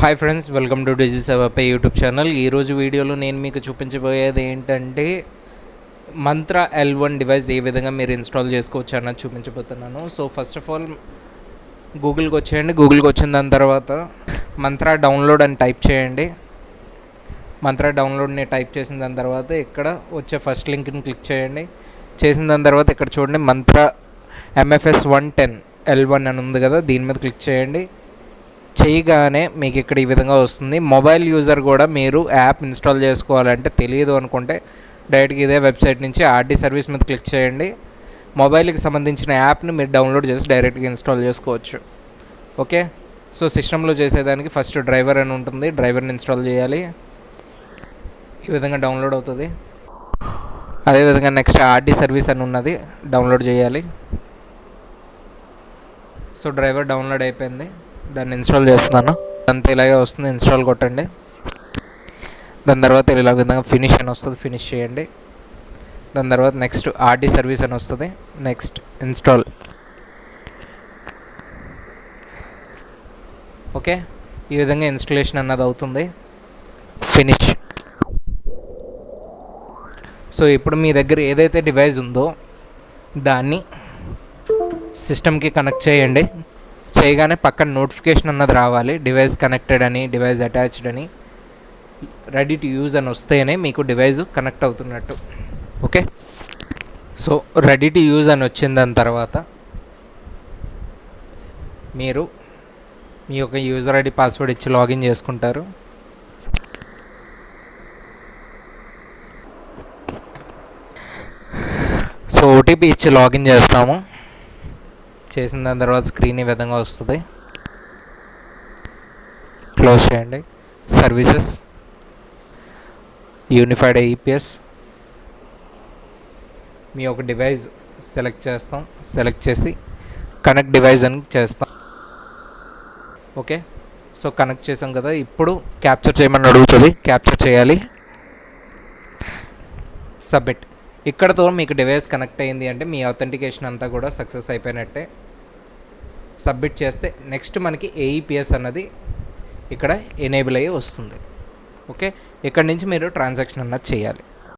Hi friends, welcome to డిజిసేవపై YouTube channel. ఈరోజు వీడియోలో నేను మీకు చూపించబోయేది ఏంటంటే మంత్ర L1 డివైస్ ఏ విధంగా మీరు ఇన్స్టాల్ చేసుకోవచ్చు అన్నది చూపించబోతున్నాను. సో ఫస్ట్ ఆఫ్ ఆల్ గూగుల్కి వచ్చేయండి. గూగుల్కి వచ్చిన దాని తర్వాత మంత్ర డౌన్లోడ్ అని టైప్ చేయండి. మంత్ర డౌన్లోడ్ని టైప్ చేసిన దాని తర్వాత ఇక్కడ వచ్చే ఫస్ట్ లింక్ని క్లిక్ చేయండి. చేసిన దాని తర్వాత ఇక్కడ చూడండి, మంత్ర MFS 110 L1 అని ఉంది కదా, దీని మీద క్లిక్ చేయండి. చేయగానే మీకు ఇక్కడ ఈ విధంగా వస్తుంది. మొబైల్ యూజర్ కూడా మీరు యాప్ ఇన్స్టాల్ చేసుకోవాలంటే తెలియదు అనుకుంటే డైరెక్ట్గా ఇదే వెబ్సైట్ నుంచి RD సర్వీస్ మీద క్లిక్ చేయండి. మొబైల్కి సంబంధించిన యాప్ని మీరు డౌన్లోడ్ చేసి డైరెక్ట్గా ఇన్స్టాల్ చేసుకోవచ్చు. ఓకే, సో సిస్టంలో చేసేదానికి ఫస్ట్ డ్రైవర్ అని ఉంటుంది, డ్రైవర్ని ఇన్స్టాల్ చేయాలి. ఈ విధంగా డౌన్లోడ్ అవుతుంది. అదేవిధంగా నెక్స్ట్ RD సర్వీస్ అని ఉన్నది, డౌన్లోడ్ చేయాలి. సో డ్రైవర్ డౌన్లోడ్ అయిపోయింది, దాన్ని ఇన్స్టాల్ చేస్తున్నాను. అంతే ఇలాగే వస్తుంది, ఇన్స్టాల్ కొట్టండి. దాని తర్వాత ఇలా విధంగా ఫినిష్ అని వస్తుంది, ఫినిష్ చేయండి. దాని తర్వాత నెక్స్ట్ RD సర్వీస్ అని వస్తుంది, నెక్స్ట్ ఇన్స్టాల్. ఓకే, ఈ విధంగా ఇన్స్టాలేషన్ అన్నది అవుతుంది, ఫినిష్. సో ఇప్పుడు మీ దగ్గర ఏదైతే డివైస్ ఉందో దాన్ని సిస్టమ్కి కనెక్ట్ చేయండి. చేయగానే పక్కన నోటిఫికేషన్ అన్నది రావాలి, డివైస్ కనెక్టెడ్ అని, డివైస్ అటాచ్డ్ అని, రెడీ టు యూజ్ అని వస్తేనే మీకు డివైస్ కనెక్ట్ అవుతున్నట్టు. Okay, so ready to use అని వచ్చిన దాని తర్వాత మీరు మీ యొక్క యూజర్ ఐడి పాస్వర్డ్ ఇచ్చి లాగిన్ చేసుకుంటారు. సో OTP ఇచ్చి లాగిన్ చేస్తాము. చేసిన దాని తర్వాత స్క్రీన్ ఈ విధంగా వస్తుంది, క్లోజ్ చేయండి. సర్వీసెస్, యూనిఫైడ్ AEPS, మీ ఒక డివైస్ సెలెక్ట్ చేస్తాం. సెలెక్ట్ చేసి కనెక్ట్ డివైస్ అని చేస్తాం. ఓకే, సో కనెక్ట్ చేసాం కదా, ఇప్పుడు క్యాప్చర్ చేయమని అడుగుతుంది, క్యాప్చర్ చేయాలి, సబ్మిట్. ఇక్కడతో మీకు డివైస్ కనెక్ట్ అయ్యింది అంటే మీ అథెంటికేషన్ అంతా కూడా సక్సెస్ అయిపోయినట్టే. సబ్మిట్ చేస్తే నెక్స్ట్ మనకి AEPS అన్నది ఇక్కడ ఎనేబుల్ అయ్యి వస్తుంది. ఓకే, ఇక్కడ నుంచి మీరు ట్రాన్సాక్షన్ అన్నది చేయాలి.